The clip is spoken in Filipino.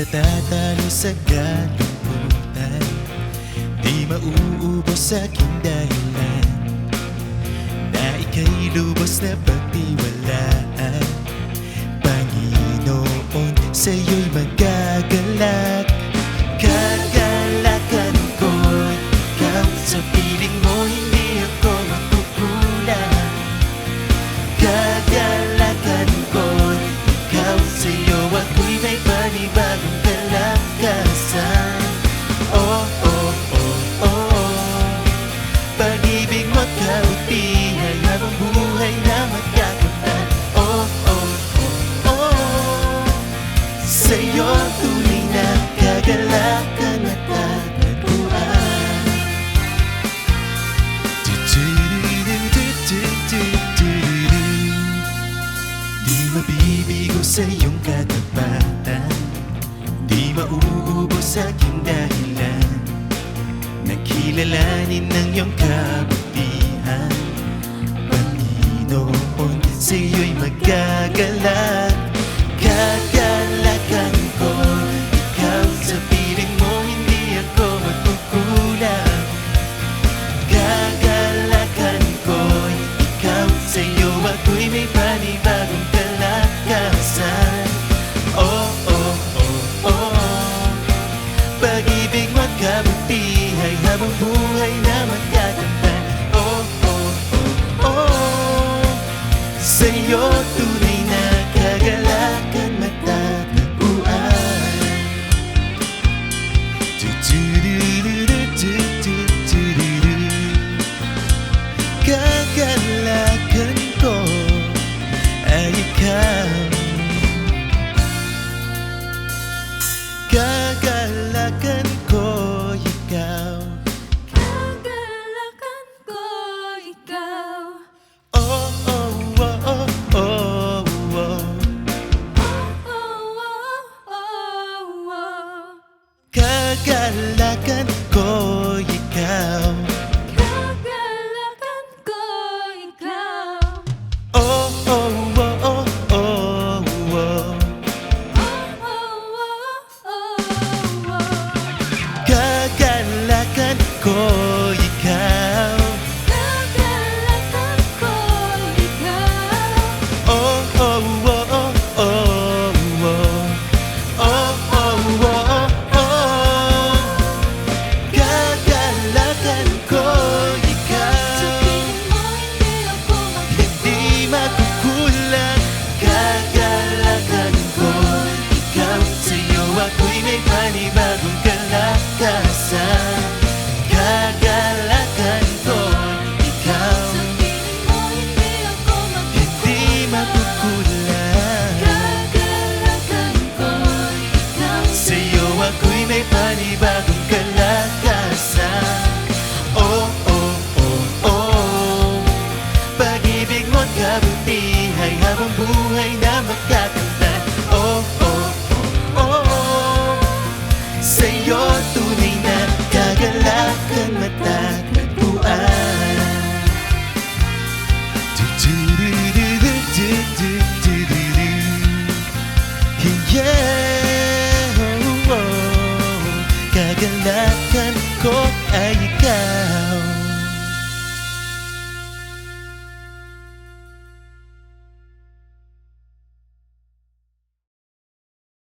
patatalo sa kalungkutan, di mauubos sa aking dahilan na ika'y lubos na pagtiwalaan. Panginoon, sa'yo'y magagalak. Gagalakan ko ikaw, sa piling mo hindi ako makukulang. Gagalakan ko ikaw, sa'yo ako'y may panibagong kalakasan. Oh, oh, oh, oh, pag-ibig mo kautihan habang buhay na magkakamtan. Oh, oh, oh, oh, sa'yo tunay na kagalakan at kataguan. Di mabibigo sa iyong katapatan, di mauubos sa aking dahilan, nakilalanin ng iyong kabutihan. Panginoon, sa iyo'y magagalak. Gagalakan ko ikaw, sa piling mo hindi ako magkukulang. Gagalakan ko ikaw, sa iyo ako'y may panibagong kalakasan. Oh, oh, oh, oh, pag-ibig mo kabutihay habang buhay na magkakamtan. Oh, oh, oh, oh, sa'yo tunay na kagalakan matatagpuan. Kagalakan ko ay ikaw. Gagalakan ko ikaw. Gagalakan ko ikaw. Oh, oh, oh, oh, oh, oh. Oh, oh, oh, oh. Gagalakan ko ikaw. Gagalakan ko ikaw. Oh, oh, oh, oh, oh, oh. Oh, oh, oh, oh. Gagalakan ko ikaw. Gagalakan ko ikaw. Oh, oh, oh, oh, oh, oh. Oh, oh, oh, oh. Gagalakan ko ikaw. Sa piling mo hindi ako Hindi makukulang. Gagalakan ko ikaw, sa'yo ako'y may panibagong kalakasan. Gagalakan ko ikaw, Sa piling mo hindi ako hindi makukulang. Gagalakan ko ikaw. Sa'yo ako'y may panibagong kalakasan. Oh, oh, oh, oh, pag-ibig mo't kabutihay habang buhay na magkakamtan. Oh, oh, oh, oh, sa'yo tunay na kagalakan matatagpuan. Yeah, oh, oh, kagalakan ko ay ikaw.